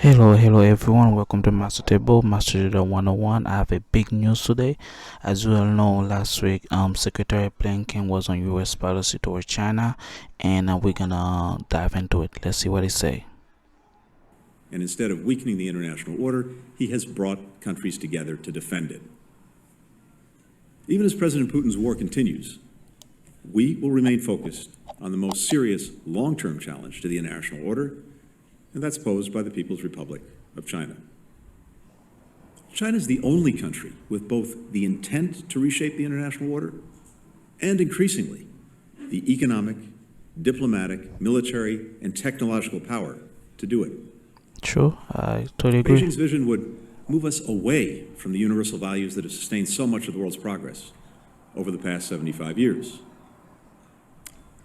Hello everyone. Welcome to Master Table, Master Table 101. I have a big news today. As you all know, last week, Secretary Blinken was on U.S. policy towards China, and we're gonna dive into it. Let's see what he say. And instead of weakening the international order, he has brought countries together to defend it. Even as President Putin's war continues, we will remain focused on the most serious long-term challenge to the international order, and that's posed by the People's Republic of China. China is the only country with both the intent to reshape the international order and, increasingly, the economic, diplomatic, military, and technological power to do it. True, I totally agree. Beijing's vision would move us away from the universal values that have sustained so much of the world's progress over the past 75 years.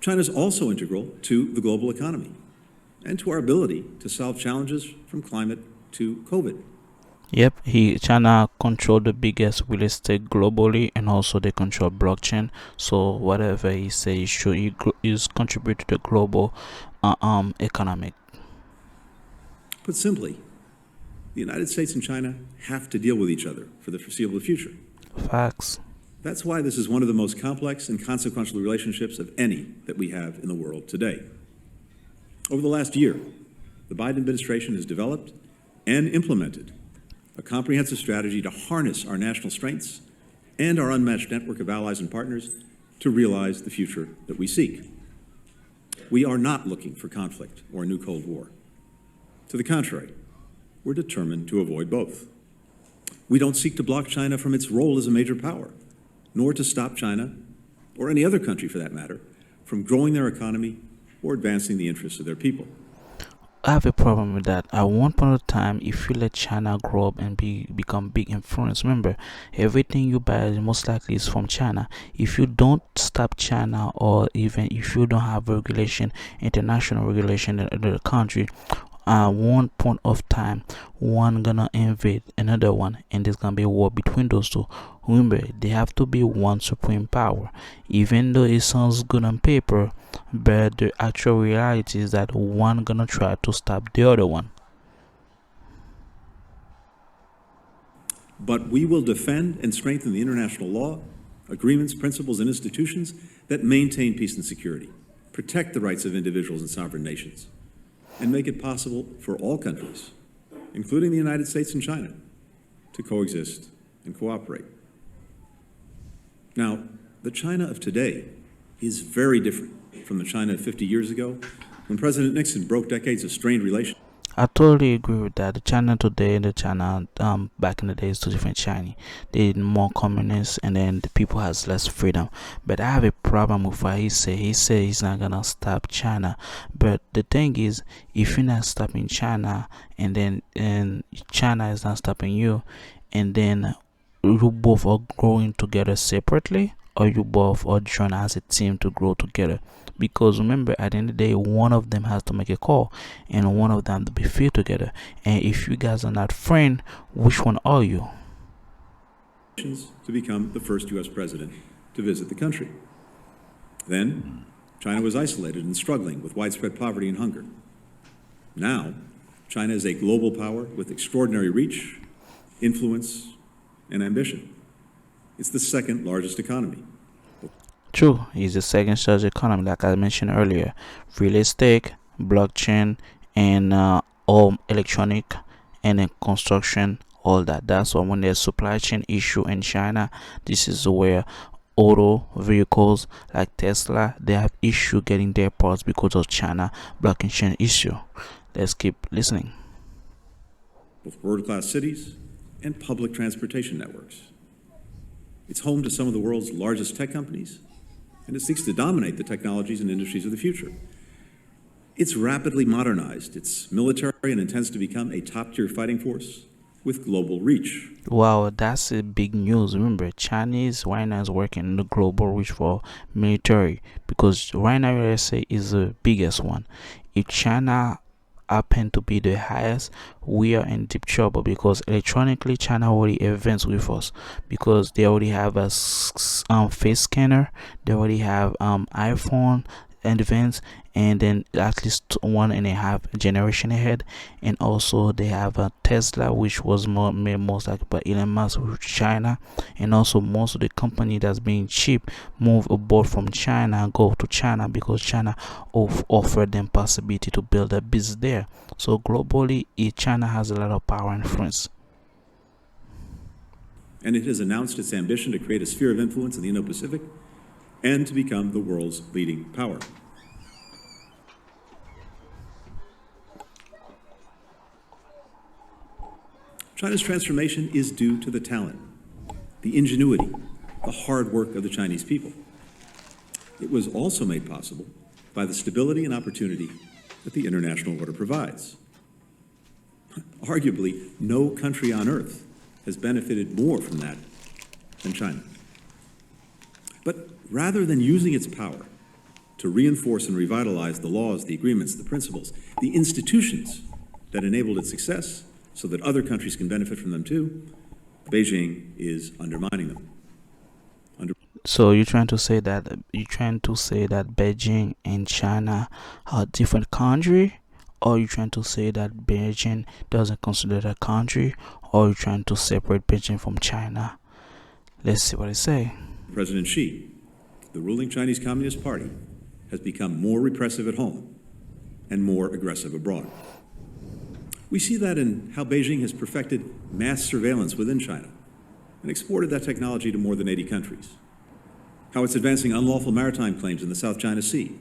China is also integral to the global economy and to our ability to solve challenges from climate to COVID. Yep, China control the biggest real estate globally, and also they control blockchain. So whatever he say, should is contribute to the global economic. Put simply, the United States and China have to deal with each other for the foreseeable future. Facts. That's why this is one of the most complex and consequential relationships of any that we have in the world today. Over the last year, the Biden administration has developed and implemented a comprehensive strategy to harness our national strengths and our unmatched network of allies and partners to realize the future that we seek. We are not looking for conflict or a new Cold War. To the contrary, we're determined to avoid both. We don't seek to block China from its role as a major power, nor to stop China, or any other country for that matter, from growing their economy or advancing the interests of their people. I have a problem with that. At one point of time, if you let China grow up and become big influence, remember, everything you buy most likely is from China. If you don't stop China, or even if you don't have regulation, international regulation in the country, at one point of time, one gonna invade another one, and there's gonna be a war between those two. Remember, they have to be one supreme power. Even though it sounds good on paper, but the actual reality is that one gonna try to stop the other one. But we will defend and strengthen the international law, agreements, principles, and institutions that maintain peace and security, protect the rights of individuals and sovereign nations, and make it possible for all countries, including the United States and China, to coexist and cooperate. Now, the China of today is very different from the China of 50 years ago, when President Nixon broke decades of strained relations. I totally agree with that. The China today and the China back in the day is two different China. They're more communist, and then the people has less freedom. But I have a problem with what he say. He say he's not gonna stop China. But the thing is, if you're not stopping China, and China is not stopping you, and then you both are growing together separately, or you both are join as a team to grow together. Because remember, at the end of the day, one of them has to make a call, and one of them to be fair together. And if you guys are not friends, which one are you? To become the first U.S. president to visit the country. Then, China was isolated and struggling with widespread poverty and hunger. Now, China is a global power with extraordinary reach, influence, and ambition. It's the second largest economy. True, it's the second largest economy, like I mentioned earlier. Real estate, blockchain, and all electronic, and then construction, all that. That's why when there's supply chain issue in China, this is where auto vehicles like Tesla, they have issue getting their parts because of China blockchain issue. Let's keep listening. Both world-class cities and public transportation networks. It's home to some of the world's largest tech companies, and it seeks to dominate the technologies and industries of the future. It's rapidly modernized its military and intends to become a top-tier fighting force with global reach. Wow, that's a big news. Remember, Chinese right now is working in the global reach for military, because right now USA is the biggest one. If China happen to be the highest, we are in deep trouble, because electronically China already advanced with us, because they already have a face scanner, they already have iPhone advanced, and then at least 1.5 generation ahead. And also they have a Tesla, which was more made most like by Elon Musk with China. And also most of the company that's being cheap move abroad from China and go to China because China offered them possibility to build a business there. So globally, China has a lot of power and influence. And it has announced its ambition to create a sphere of influence in the Indo-Pacific and to become the world's leading power. China's transformation is due to the talent, the ingenuity, the hard work of the Chinese people. It was also made possible by the stability and opportunity that the international order provides. Arguably, no country on earth has benefited more from that than China. But rather than using its power to reinforce and revitalize the laws, the agreements, the principles, the institutions that enabled its success so that other countries can benefit from them too, Beijing is undermining them. So you're trying to say that Beijing and China are different country, or you're trying to say that Beijing doesn't consider it a country, or you're trying to separate Beijing from China? Let's see what they say. President Xi, the ruling Chinese Communist Party, has become more repressive at home and more aggressive abroad. We see that in how Beijing has perfected mass surveillance within China and exported that technology to more than 80 countries. How it's advancing unlawful maritime claims in the South China Sea,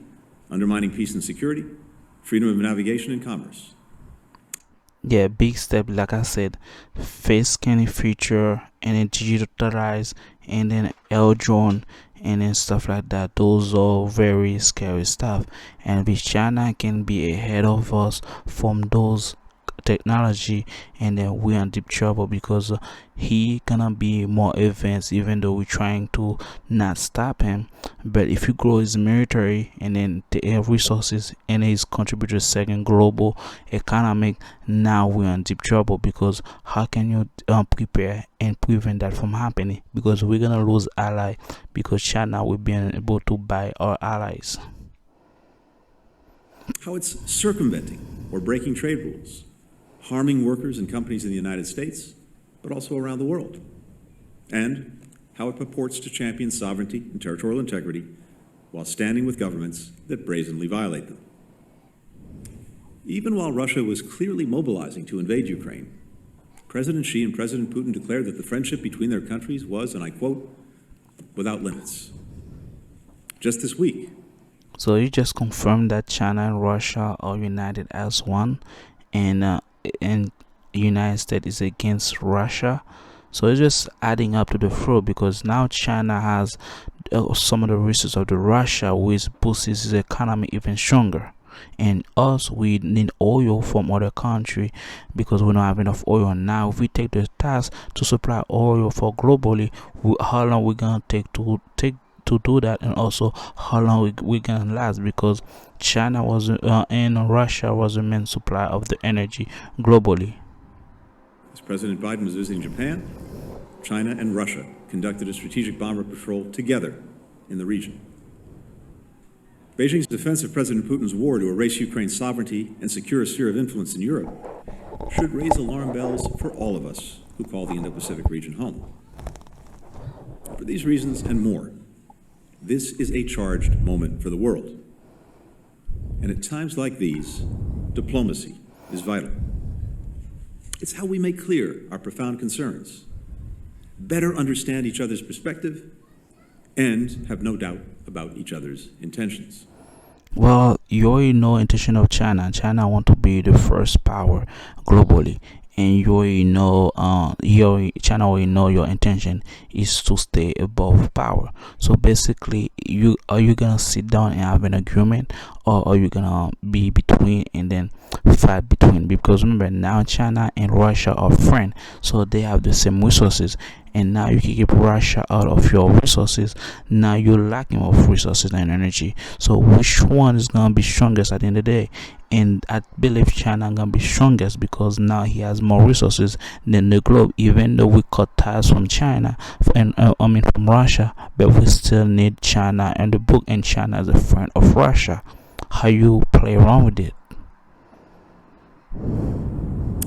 undermining peace and security, freedom of navigation and commerce. Yeah, big step, like I said, face scanning feature, and then digitalize, and then L drone, and then stuff like that. Those are very scary stuff, and which China can be ahead of us from those technology, and then we're in deep trouble because he gonna be more advanced, even though we're trying to not stop him. But if you grow his military and then the air resources and he's contributed second global economic, now we're in deep trouble because how can you prepare and prevent that from happening? Because we're gonna lose ally because China will be able to buy our allies. How it's circumventing or breaking trade rules, harming workers and companies in the United States, but also around the world, and how it purports to champion sovereignty and territorial integrity while standing with governments that brazenly violate them. Even while Russia was clearly mobilizing to invade Ukraine, President Xi and President Putin declared that the friendship between their countries was, and I quote, without limits. Just this week. So you just confirmed that China and Russia are united as one, and United States is against Russia. So it's just adding up to the flow because now China has some of the resources of the Russia, which boosts its economy even stronger. And us, we need oil from other country because we don't have enough oil. Now if we take the task to supply oil for globally, how long we gonna take to do that, and also how long we gonna last, because China was and Russia was the main supply of the energy globally. As President Biden was visiting Japan, China and Russia conducted a strategic bomber patrol together in the region. Beijing's defense of President Putin's war to erase Ukraine's sovereignty and secure a sphere of influence in Europe should raise alarm bells for all of us who call the Indo-Pacific region home. For these reasons and more, this is a charged moment for the world. And at times like these, diplomacy is vital. It's how we make clear our profound concerns, better understand each other's perspective, and have no doubt about each other's intentions. Well, you already know intention of China. China want to be the first power globally, and you already know China already know your intention is to stay above power. So basically, are you gonna sit down and have an agreement, or are you gonna be between and then fight between? Because remember, now China and Russia are friends, so they have the same resources, and now you can keep Russia out of your resources. Now you're lacking of resources and energy. So which one is gonna be strongest at the end of the day? And I believe China gonna be strongest because now he has more resources than the globe. Even though we cut ties from China, from Russia, but we still need China and the book, and China is a friend of Russia. how you play around with it.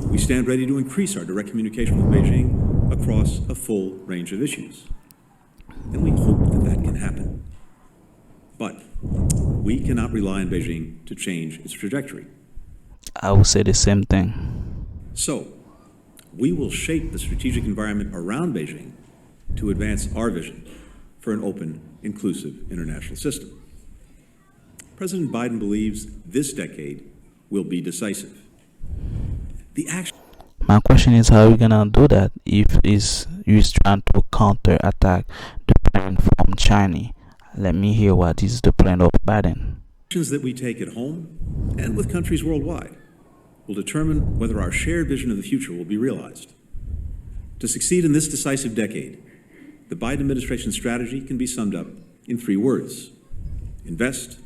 We stand ready to increase our direct communication with Beijing across a full range of issues. And we hope that that can happen. But we cannot rely on Beijing to change its trajectory. I would say the same thing. So, we will shape the strategic environment around Beijing to advance our vision for an open, inclusive international system. President Biden believes this decade will be decisive. The action. My question is, how are we gonna do that if is trying to counter attack the plan from China? Let me hear what is the plan of Biden. Actions that we take at home and with countries worldwide will determine whether our shared vision of the future will be realized. To succeed in this decisive decade, the Biden administration strategy can be summed up in 3 words: invest,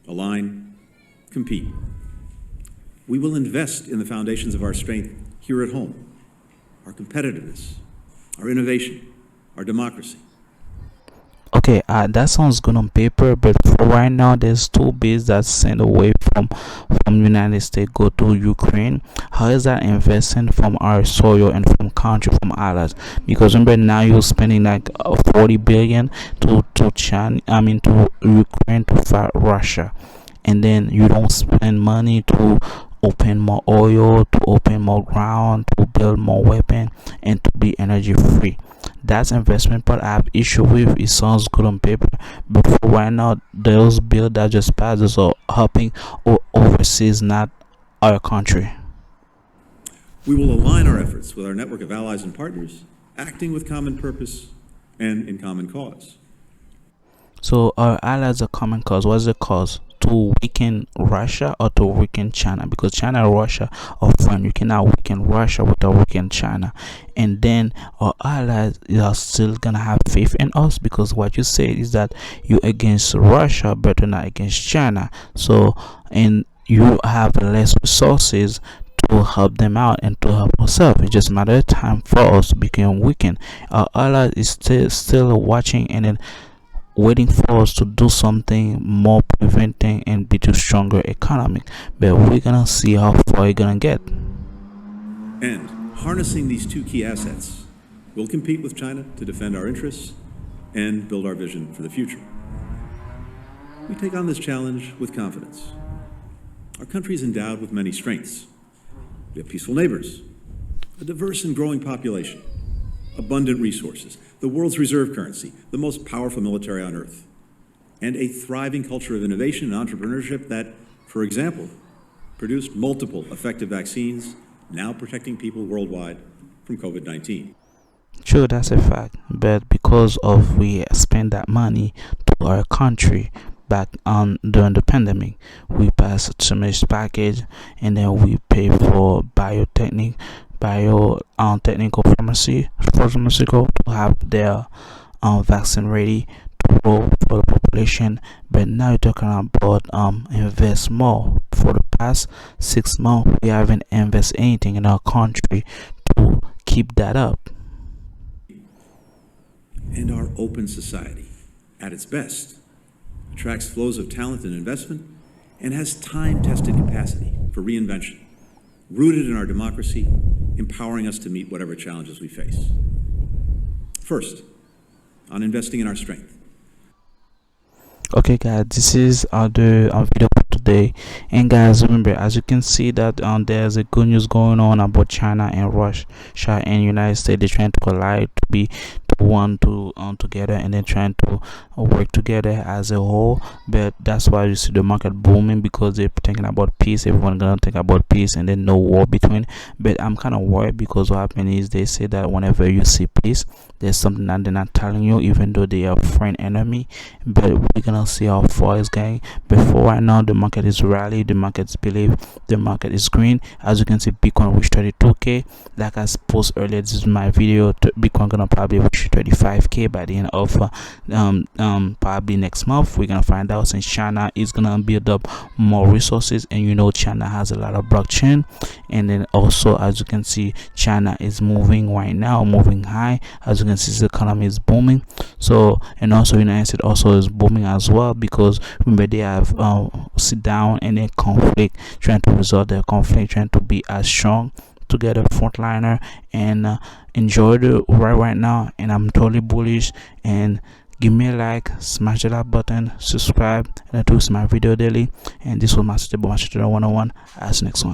align, compete. We will invest in the foundations of our strength here at home, our competitiveness, our innovation, our democracy. Okay, that sounds good on paper, but for right now, there's 2 bills that's sent away from United States go to Ukraine. How is that investing from our soil and from country from allies? Because remember now you're spending like 40 billion to China, I mean to Ukraine to fight Russia, and then you don't spend money to open more oil, to open more ground, to build more weapon, and to be energy free. That's investment part I have issue with. It sounds good on paper, but for right now, those bills that just passed are helping overseas, not our country. We will align our efforts with our network of allies and partners, acting with common purpose and in common cause. So our allies are common cause. What's the cause? To weaken Russia or to weaken China? Because China and Russia are friends. You cannot weaken Russia without weakening China. And then our allies are still gonna have faith in us, because what you say is that you against Russia but you're not against China. So and you have less resources to help them out and to help ourselves. It's just a matter of time for us to become weakened. Our allies is still watching and then waiting for us to do something more preventing and be too stronger economic, but we're gonna see how far we're gonna get. And harnessing these 2 key assets, we'll compete with China to defend our interests and build our vision for the future. We take on this challenge with confidence. Our country is endowed with many strengths. We have peaceful neighbors, a diverse and growing population, abundant resources, the world's reserve currency, the most powerful military on earth, and a thriving culture of innovation and entrepreneurship that, for example, produced multiple effective vaccines, now protecting people worldwide from COVID-19. True, that's a fact. But because of we spend that money to our country back on during the pandemic, we passed a stimulus package, and then we pay for technical pharmaceutical to have their vaccine ready to roll for the population. But now you're talking about invest more. For the past 6 months, we haven't invested anything in our country to keep that up. And our open society, at its best, attracts flows of talent and investment and has time-tested capacity for reinvention, rooted in our democracy, empowering us to meet whatever challenges we face. First, on investing in our strength. Okay guys, this is the video for today. And guys, remember, as you can see that there's a good news going on about China and Russia and United States. They're trying to collide to be to one to together, and then trying to work together as a whole. But that's why you see the market booming, because they're thinking about peace. Everyone gonna think about peace and then no war between. But I'm kind of worried, because what happens is they say that whenever you see peace, there's something that they're not telling you, even though they are friend enemy. But we're gonna see how far it's going. Before right now, the market is rally, the market's believe, the market is green. As you can see, Bitcoin reached 32k. Like I posted earlier, this is my video. Bitcoin gonna probably reach 35K by the end of probably next month. We're gonna find out, since China is gonna build up more resources, and China has a lot of blockchain. And then also, as you can see, China is moving right now, moving high. As you can see, the economy is booming. So, and also United States also is booming as well, because remember, they have sit down and then conflict, trying to resolve their conflict, trying to be as strong together, frontliner, and enjoy the right now. And I'm totally bullish. And give me a like, smash the like button, subscribe, and I do my video daily. And this was Master 101. As next one.